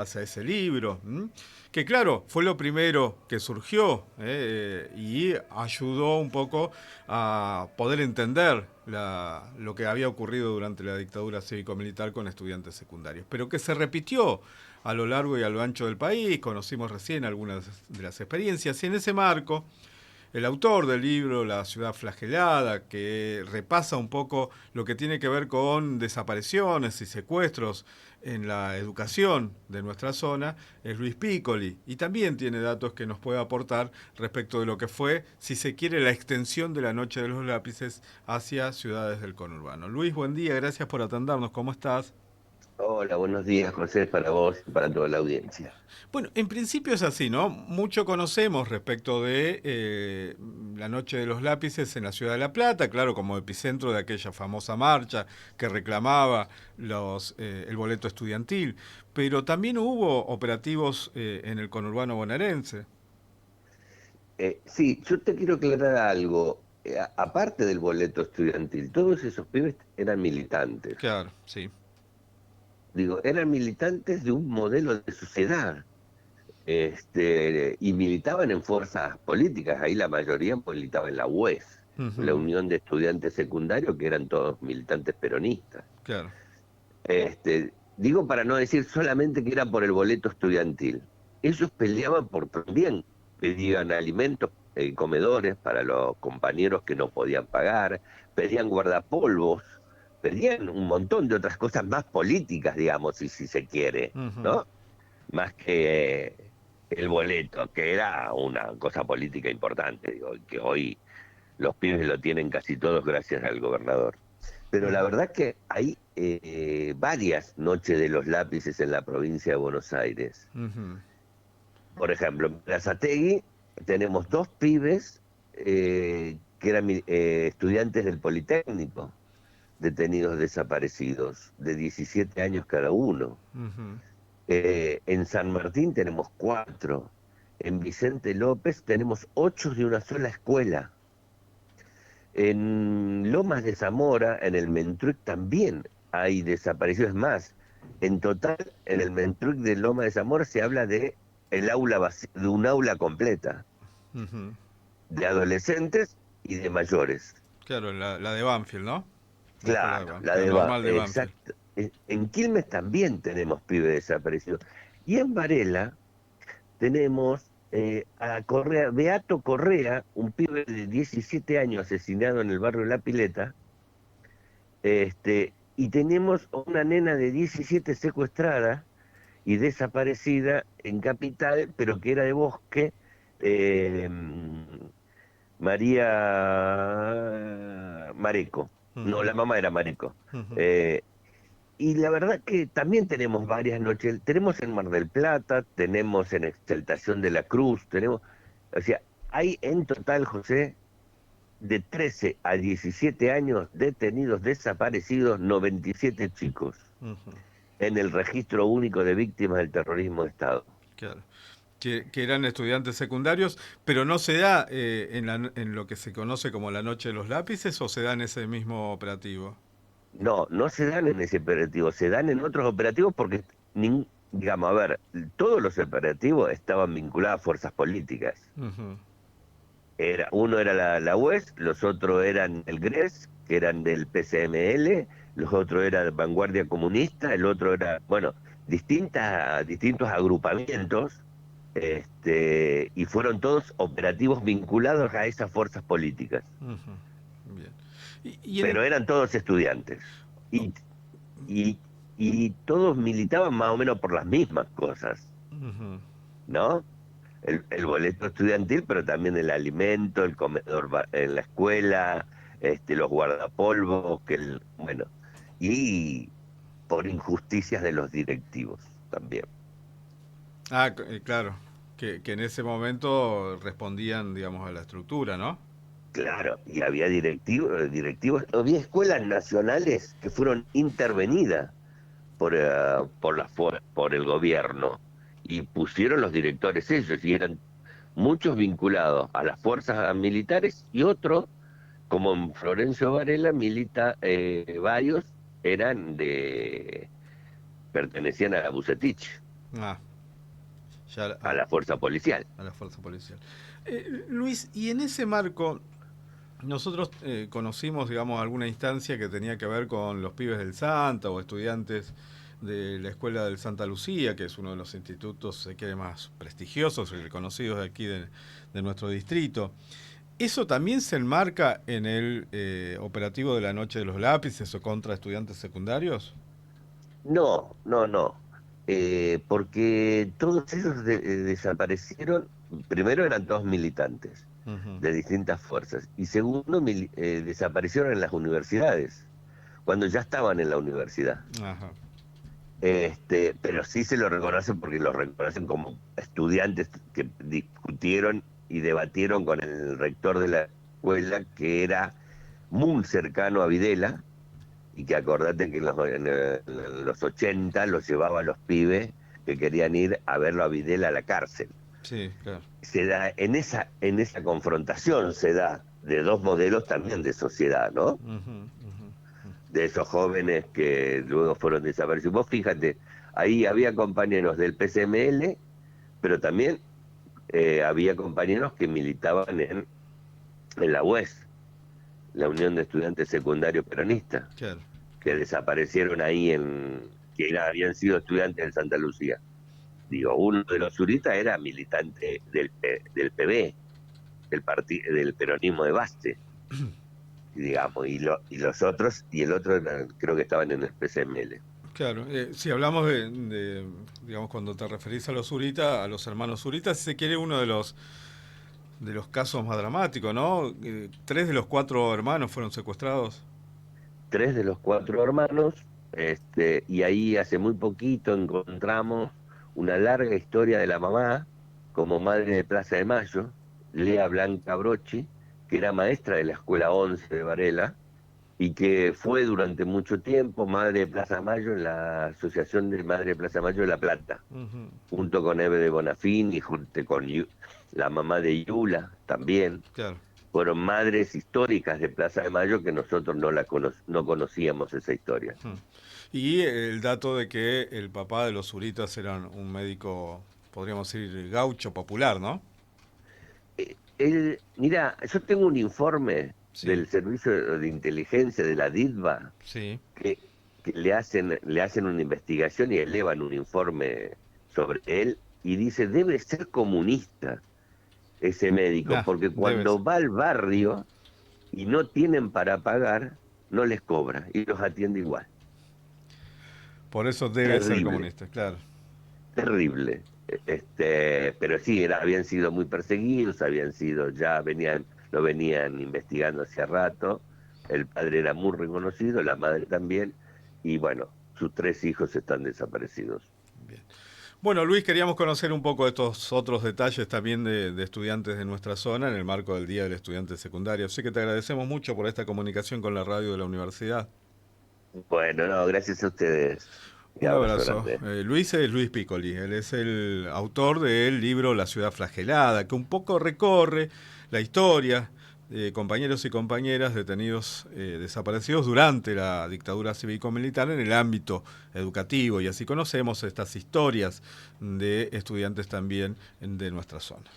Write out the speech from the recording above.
a ese libro, que claro, fue lo primero que surgió y ayudó un poco a poder entender lo que había ocurrido durante la dictadura cívico-militar con estudiantes secundarios, pero que se repitió a lo largo y a lo ancho del país. Conocimos recién algunas de las experiencias y en ese marco el autor del libro La ciudad flagelada, que repasa un poco lo que tiene que ver con desapariciones y secuestros en la educación de nuestra zona, es Luis Piccoli. Y también tiene datos que nos puede aportar respecto de lo que fue, si se quiere, la extensión de la Noche de los Lápices hacia ciudades del conurbano. Luis, buen día, gracias por atendernos. ¿Cómo estás? Hola, buenos días, José, para vos y para toda la audiencia. Bueno, en principio es así, ¿no? Mucho conocemos respecto de la Noche de los Lápices en la ciudad de La Plata, claro, como epicentro de aquella famosa marcha que reclamaba el boleto estudiantil, pero también hubo operativos en el conurbano bonaerense. Sí, yo te quiero aclarar algo. Aparte del boleto estudiantil, todos esos pibes eran militantes. Claro, sí. Digo, eran militantes de un modelo de sociedad. Y militaban en fuerzas políticas. Ahí la mayoría militaba en la UES, la Ujú, Unión de Estudiantes Secundarios, que eran todos militantes peronistas. claro. Digo para no decir solamente que era por el boleto estudiantil. Ellos peleaban por también, pedían alimentos, comedores para los compañeros que no podían pagar, pedían guardapolvos, pedían un montón de otras cosas más políticas, digamos, si se quiere, Ujú. ¿no? Más que el boleto, que era una cosa política importante, digo, y que hoy los pibes lo tienen casi todos gracias al gobernador. Pero la verdad que hay varias noches de los lápices en la provincia de Buenos Aires. Ujú. Por ejemplo, en Berazategui tenemos dos pibes que eran estudiantes del Politécnico, detenidos desaparecidos, de 17 años cada uno. Ujú. En San Martín tenemos cuatro. En Vicente López tenemos ocho de una sola escuela. En Lomas de Zamora, en el Mentruc también hay desaparecidos más. En total, en el Mentruc de Lomas de Zamora se habla de de un aula completa, Ujú. de adolescentes y de mayores. Claro, la de Banfield, ¿no? La escuela de Claro, Banfield, la normal de Banfield. exacto. En Quilmes también tenemos pibes desaparecidos. Y en Varela tenemos a Correa, Beato Correa, un pibe de 17 años asesinado en el barrio La Pileta. Y tenemos una nena de 17 secuestrada y desaparecida en Capital, pero que era de Bosque, eh, María Mareco. No, Ujú. la mamá era Mareco. Ujú. Eh, y la verdad que también tenemos varias noches. Tenemos en Mar del Plata, tenemos en Exaltación de la Cruz, tenemos, o sea, hay en total, José, de 13 a 17 años detenidos desaparecidos, 97 chicos Ujú. en el registro único de víctimas del terrorismo de Estado. Claro. Que eran estudiantes secundarios, pero no se da en lo que se conoce como la Noche de los Lápices o se da en ese mismo operativo. No, no se dan en ese operativo, se dan en otros operativos porque, digamos, a ver, todos los operativos estaban vinculados a fuerzas políticas. Ujú. Uno era la UES, los otros eran el GRES, que eran del PCML, los otros eran Vanguardia Comunista, el otro era, bueno, distintos agrupamientos, y fueron todos operativos vinculados a esas fuerzas políticas, Ujú. Bien. Y en, pero eran todos estudiantes. Y, y, y todos militaban más o menos por las mismas cosas, ujú. ¿no? El boleto estudiantil, pero también el alimento, el comedor en la escuela, los guardapolvos, bueno, y por injusticias de los directivos también. Claro, que en ese momento respondían, digamos, a la estructura, ¿no? Claro, y había directivos, había escuelas nacionales que fueron intervenidas por el gobierno y pusieron los directores ellos, y eran muchos vinculados a las fuerzas militares y otros como en Florencio Varela milita, varios pertenecían a la Bucetich. Ah, ya a la fuerza policial. a la fuerza policial. Luis, y en ese marco, nosotros conocimos, digamos, alguna instancia que tenía que ver con los pibes del Santa o estudiantes de la Escuela del Santa Lucía, que es uno de los institutos, se quiere, más prestigiosos y reconocidos de aquí de nuestro distrito. ¿Eso también se enmarca en el operativo de la Noche de los Lápices o contra estudiantes secundarios? No, no, no. Porque todos ellos desaparecieron. Primero eran todos militantes Ujú. de distintas fuerzas. Y segundo, desaparecieron en las universidades, cuando ya estaban en la universidad. Ajá. Pero sí se lo reconocen porque los reconocen como estudiantes que discutieron y debatieron con el rector de la escuela, que era muy cercano a Videla, y que acordate que en los 80 los llevaba a los pibes que querían ir a verlo a Videla a la cárcel. Sí, claro. Se da en esa confrontación, se da de dos modelos también de sociedad, ¿no? Ujú, ujú. De esos jóvenes que luego fueron desaparecidos. Vos fíjate, ahí había compañeros del PCML, pero también había compañeros que militaban en la UES, la Unión de Estudiantes Secundarios Peronistas, Claro, que claro. desaparecieron ahí habían sido estudiantes en Santa Lucía. Digo, uno de los zuritas era militante del PB, del peronismo de base, digamos, y los otros, y el otro creo que estaban en el PCML. Claro, si hablamos digamos, cuando te referís a los Zurita, a los hermanos Zurita, si se quiere, uno de los casos más dramáticos, ¿no? 3 de los 4 hermanos fueron secuestrados. 3 de los 4 hermanos, y ahí hace muy poquito encontramos una larga historia de la mamá como madre de Plaza de Mayo, Lea Blanca Brochi, que era maestra de la Escuela 11 de Varela, y que fue durante mucho tiempo madre de Plaza de Mayo en la Asociación de Madre de Plaza de Mayo de La Plata, Ujú. junto con Eve de Bonafini, junto con la mamá de Yula también. Claro. Fueron madres históricas de Plaza de Mayo que nosotros no conocíamos esa historia. Ujú. Y el dato de que el papá de los Zuritas era un médico, podríamos decir, gaucho popular, ¿no? Mira, yo tengo un informe Sí, del Servicio de Inteligencia de la DITBA sí. que le hacen una investigación y elevan un informe sobre él y dice, debe ser comunista ese médico, Ah, porque debe ser. cuando va al barrio y no tienen para pagar, no les cobra y los atiende igual. Por eso debe ser Terrible. comunista, claro. Terrible. Pero sí, habían sido muy perseguidos, lo venían investigando hace rato. El padre era muy reconocido, la madre también, y bueno, sus 3 hijos están desaparecidos. Bien. Bueno, Luis, queríamos conocer un poco estos otros detalles también de estudiantes de nuestra zona en el marco del Día del Estudiante Secundario. Así que te agradecemos mucho por esta comunicación con la radio de la universidad. Bueno, no, gracias a ustedes. Y Un abrazo abrazo. grande. Luis es Luis Piccoli. Él es el autor del libro La ciudad flagelada, que un poco recorre la historia de compañeros y compañeras detenidos, desaparecidos durante la dictadura cívico-militar en el ámbito educativo. Y así conocemos estas historias de estudiantes también de nuestra zona.